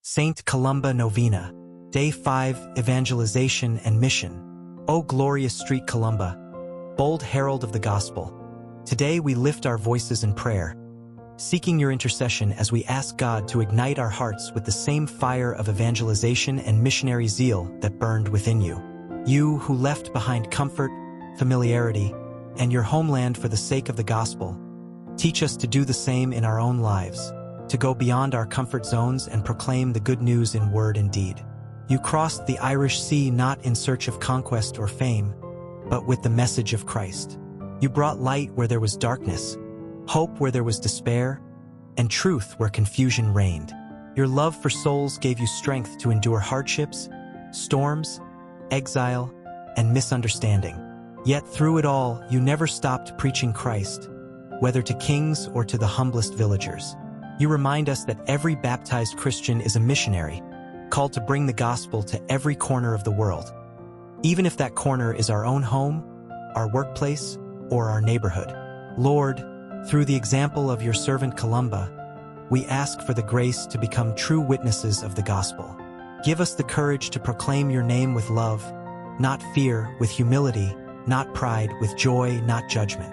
Saint Columba Novena, Day 5, Evangelization and Mission. O glorious street Columba, bold herald of the gospel, today we lift our voices in prayer, seeking your intercession as we ask God to ignite our hearts with the same fire of evangelization and missionary zeal that burned within you. You who left behind comfort, familiarity, and your homeland for the sake of the gospel, teach us to do the same in our own lives, to go beyond our comfort zones and proclaim the good news in word and deed. You crossed the Irish Sea not in search of conquest or fame, but with the message of Christ. You brought light where there was darkness, hope where there was despair, and truth where confusion reigned. Your love for souls gave you strength to endure hardships, storms, exile, and misunderstanding. Yet through it all, you never stopped preaching Christ, whether to kings or to the humblest villagers. You remind us that every baptized Christian is a missionary, called to bring the gospel to every corner of the world, even if that corner is our own home, our workplace, or our neighborhood. Lord, through the example of your servant Columba, we ask for the grace to become true witnesses of the gospel. Give us the courage to proclaim your name with love, not fear, with humility, not pride, with joy, not judgment.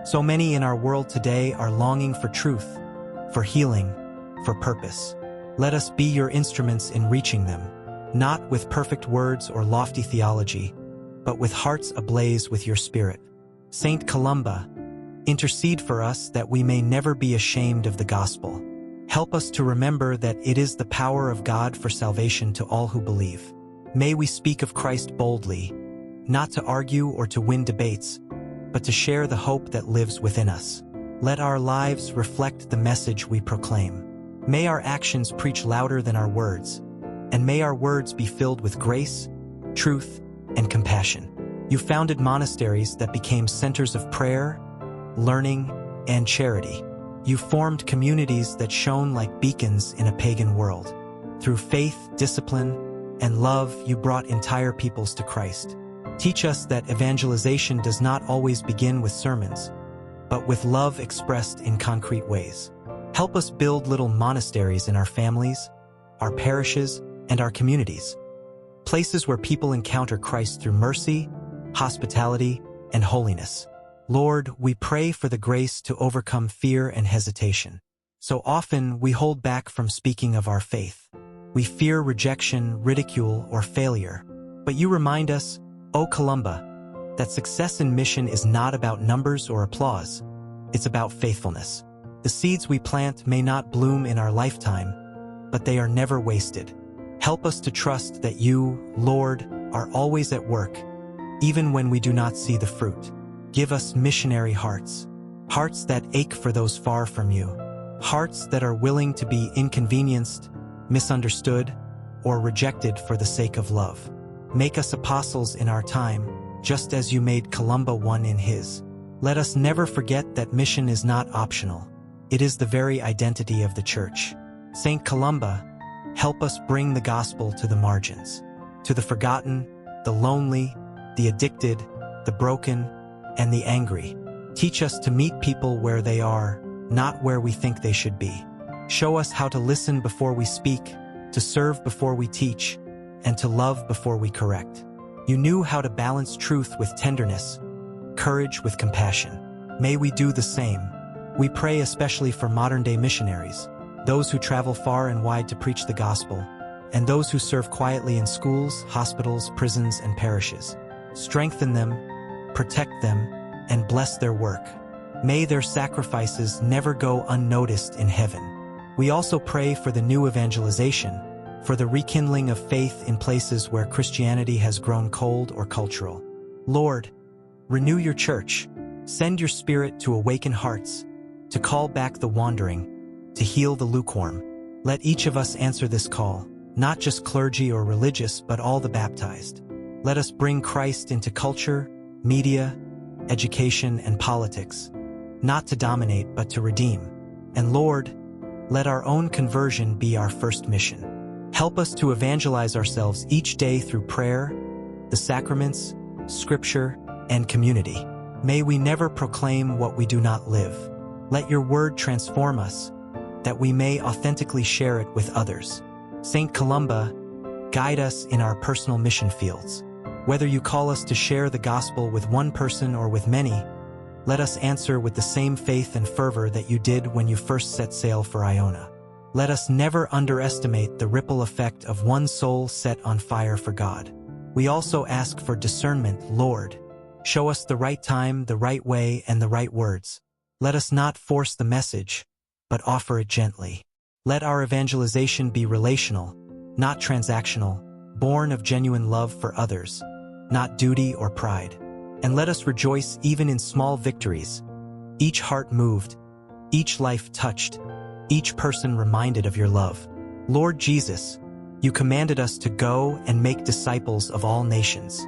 So many in our world today are longing for truth, for healing, for purpose. Let us be your instruments in reaching them, not with perfect words or lofty theology, but with hearts ablaze with your spirit. Saint Columba, intercede for us that we may never be ashamed of the gospel. Help us to remember that it is the power of God for salvation to all who believe. May we speak of Christ boldly, not to argue or to win debates, but to share the hope that lives within us. Let our lives reflect the message we proclaim. May our actions preach louder than our words, and may our words be filled with grace, truth, and compassion. You founded monasteries that became centers of prayer, learning, and charity. You formed communities that shone like beacons in a pagan world. Through faith, discipline, and love, you brought entire peoples to Christ. Teach us that evangelization does not always begin with sermons, but with love expressed in concrete ways. Help us build little monasteries in our families, our parishes, and our communities. Places where people encounter Christ through mercy, hospitality, and holiness. Lord, we pray for the grace to overcome fear and hesitation. So often we hold back from speaking of our faith. We fear rejection, ridicule, or failure. But you remind us, O Columba, that success in mission is not about numbers or applause. It's about faithfulness. The seeds we plant may not bloom in our lifetime, but they are never wasted. Help us to trust that you, Lord, are always at work, even when we do not see the fruit. Give us missionary hearts, hearts that ache for those far from you, hearts that are willing to be inconvenienced, misunderstood, or rejected for the sake of love. Make us apostles in our time, just as you made Columba one in his. Let us never forget that mission is not optional. It is the very identity of the Church. Saint Columba, help us bring the gospel to the margins, to the forgotten, the lonely, the addicted, the broken, and the angry. Teach us to meet people where they are, not where we think they should be. Show us how to listen before we speak, to serve before we teach, and to love before we correct. You knew how to balance truth with tenderness, courage with compassion. May we do the same. We pray especially for modern-day missionaries, those who travel far and wide to preach the gospel, and those who serve quietly in schools, hospitals, prisons, and parishes. Strengthen them, protect them, and bless their work. May their sacrifices never go unnoticed in heaven. We also pray for the new evangelization, for the rekindling of faith in places where Christianity has grown cold or cultural. Lord, renew your Church. Send your Spirit to awaken hearts, to call back the wandering, to heal the lukewarm. Let each of us answer this call, not just clergy or religious, but all the baptized. Let us bring Christ into culture, media, education, and politics, not to dominate, but to redeem. And Lord, let our own conversion be our first mission. Help us to evangelize ourselves each day through prayer, the sacraments, scripture, and community. May we never proclaim what we do not live. Let your word transform us, that we may authentically share it with others. Saint Columba, guide us in our personal mission fields. Whether you call us to share the gospel with one person or with many, let us answer with the same faith and fervor that you did when you first set sail for Iona. Let us never underestimate the ripple effect of one soul set on fire for God. We also ask for discernment, Lord. Show us the right time, the right way, and the right words. Let us not force the message, but offer it gently. Let our evangelization be relational, not transactional, born of genuine love for others, not duty or pride. And let us rejoice even in small victories, each heart moved, each life touched, each person reminded of your love. Lord Jesus, you commanded us to go and make disciples of all nations.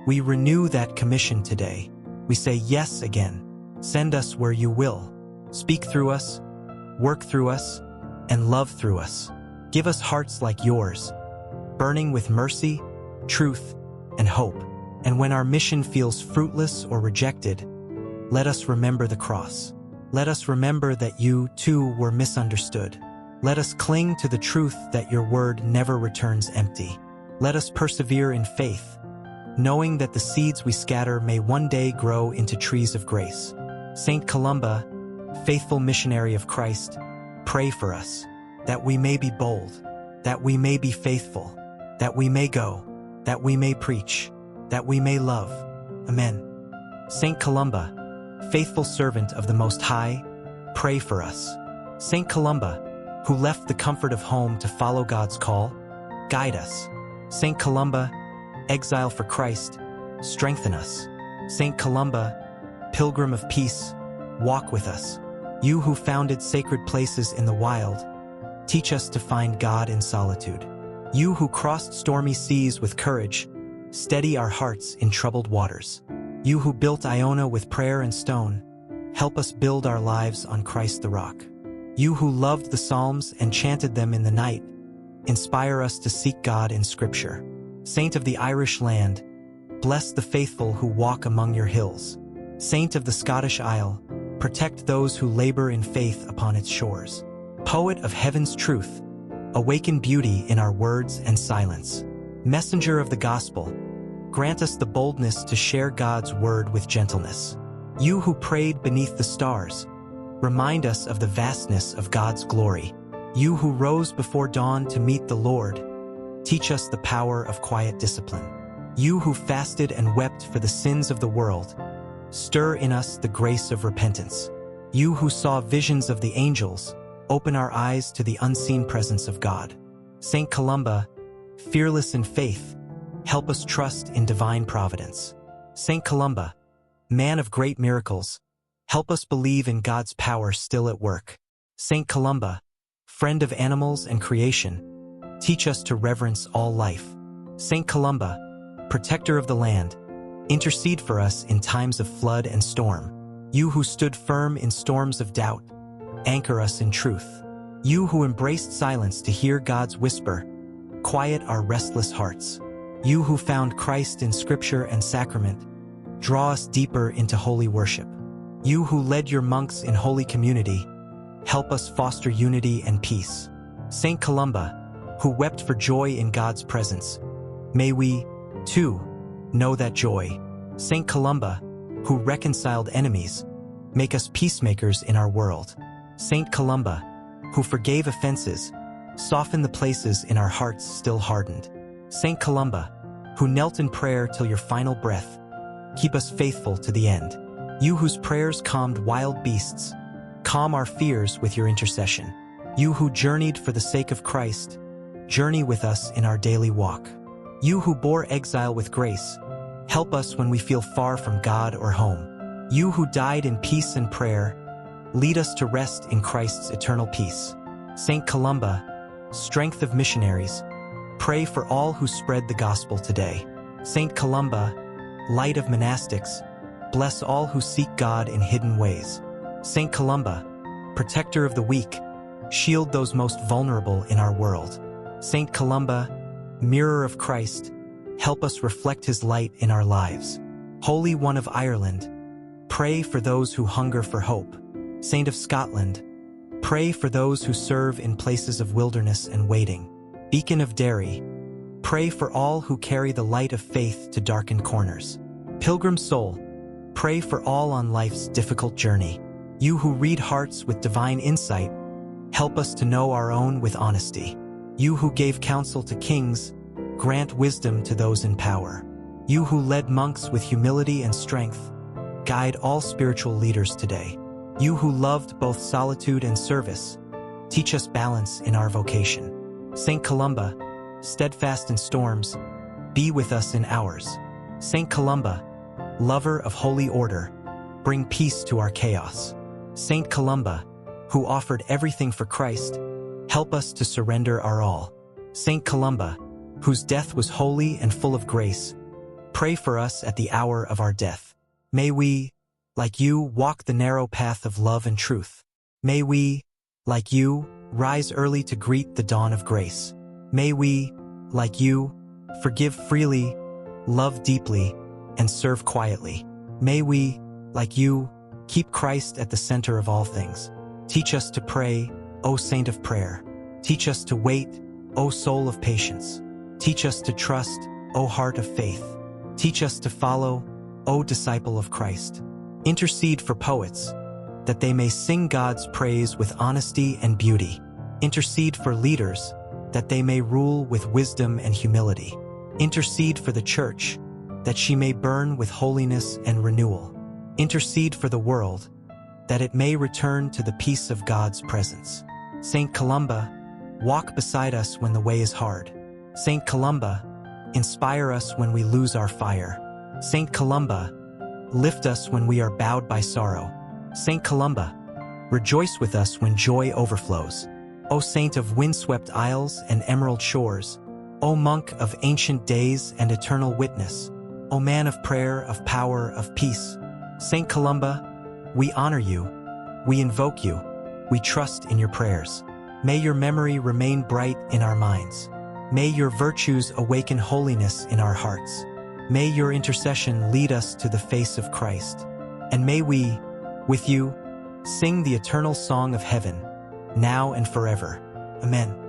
We renew that commission today. We say yes again. Send us where you will. Speak through us, work through us, and love through us. Give us hearts like yours, burning with mercy, truth, and hope. And when our mission feels fruitless or rejected, let us remember the cross. Let us remember that you, too, were misunderstood. Let us cling to the truth that your word never returns empty. Let us persevere in faith, knowing that the seeds we scatter may one day grow into trees of grace. Saint Columba, faithful missionary of Christ, pray for us, that we may be bold, that we may be faithful, that we may go, that we may preach, that we may love. Amen. Saint Columba, faithful servant of the Most High, pray for us. Saint Columba, who left the comfort of home to follow God's call, guide us. Saint Columba, exile for Christ, strengthen us. Saint Columba, pilgrim of peace, walk with us. You who founded sacred places in the wild, teach us to find God in solitude. You who crossed stormy seas with courage, steady our hearts in troubled waters. You who built Iona with prayer and stone, help us build our lives on Christ the rock. You who loved the Psalms and chanted them in the night, inspire us to seek God in Scripture. Saint of the Irish land, bless the faithful who walk among your hills. Saint of the Scottish Isle, protect those who labor in faith upon its shores. Poet of heaven's truth, awaken beauty in our words and silence. Messenger of the gospel, grant us the boldness to share God's word with gentleness. You who prayed beneath the stars, remind us of the vastness of God's glory. You who rose before dawn to meet the Lord, teach us the power of quiet discipline. You who fasted and wept for the sins of the world, stir in us the grace of repentance. You who saw visions of the angels, open our eyes to the unseen presence of God. Saint Columba, fearless in faith, help us trust in divine providence. Saint Columba, man of great miracles, help us believe in God's power still at work. Saint Columba, friend of animals and creation, teach us to reverence all life. Saint Columba, protector of the land, intercede for us in times of flood and storm. You who stood firm in storms of doubt, anchor us in truth. You who embraced silence to hear God's whisper, quiet our restless hearts. You who found Christ in Scripture and sacrament, draw us deeper into holy worship. You who led your monks in holy community, help us foster unity and peace. Saint Columba, who wept for joy in God's presence, may we, too, know that joy. Saint Columba, who reconciled enemies, make us peacemakers in our world. Saint Columba, who forgave offenses, soften the places in our hearts still hardened. Saint Columba, who knelt in prayer till your final breath, keep us faithful to the end. You whose prayers calmed wild beasts, calm our fears with your intercession. You who journeyed for the sake of Christ, journey with us in our daily walk. You who bore exile with grace, help us when we feel far from God or home. You who died in peace and prayer, lead us to rest in Christ's eternal peace. Saint Columba, strength of missionaries, pray for all who spread the gospel today. Saint Columba, light of monastics, bless all who seek God in hidden ways. Saint Columba, protector of the weak, shield those most vulnerable in our world. Saint Columba, mirror of Christ, help us reflect his light in our lives. Holy One of Ireland, pray for those who hunger for hope. Saint of Scotland, pray for those who serve in places of wilderness and waiting. Beacon of Derry, pray for all who carry the light of faith to darkened corners. Pilgrim soul, pray for all on life's difficult journey. You who read hearts with divine insight, help us to know our own with honesty. You who gave counsel to kings, grant wisdom to those in power. You who led monks with humility and strength, guide all spiritual leaders today. You who loved both solitude and service, teach us balance in our vocation. Saint Columba, steadfast in storms, be with us in ours. Saint Columba, lover of holy order, bring peace to our chaos. Saint Columba, who offered everything for Christ, help us to surrender our all. Saint Columba, whose death was holy and full of grace, pray for us at the hour of our death. May we, like you, walk the narrow path of love and truth. May we, like you, rise early to greet the dawn of grace. May we, like you, forgive freely, love deeply, and serve quietly. May we, like you, keep Christ at the center of all things. Teach us to pray, O Saint of Prayer. Teach us to wait, O Soul of Patience. Teach us to trust, O Heart of Faith. Teach us to follow, O Disciple of Christ. Intercede for poets, that they may sing God's praise with honesty and beauty. Intercede for leaders, that they may rule with wisdom and humility. Intercede for the Church, that she may burn with holiness and renewal. Intercede for the world, that it may return to the peace of God's presence. Saint Columba, walk beside us when the way is hard. Saint Columba, inspire us when we lose our fire. Saint Columba, lift us when we are bowed by sorrow. Saint Columba, rejoice with us when joy overflows. O Saint of windswept isles and emerald shores, O monk of ancient days and eternal witness, O man of prayer, of power, of peace. Saint Columba, we honor you, we invoke you, we trust in your prayers. May your memory remain bright in our minds. May your virtues awaken holiness in our hearts. May your intercession lead us to the face of Christ. And may we, with you, sing the eternal song of heaven, now and forever. Amen.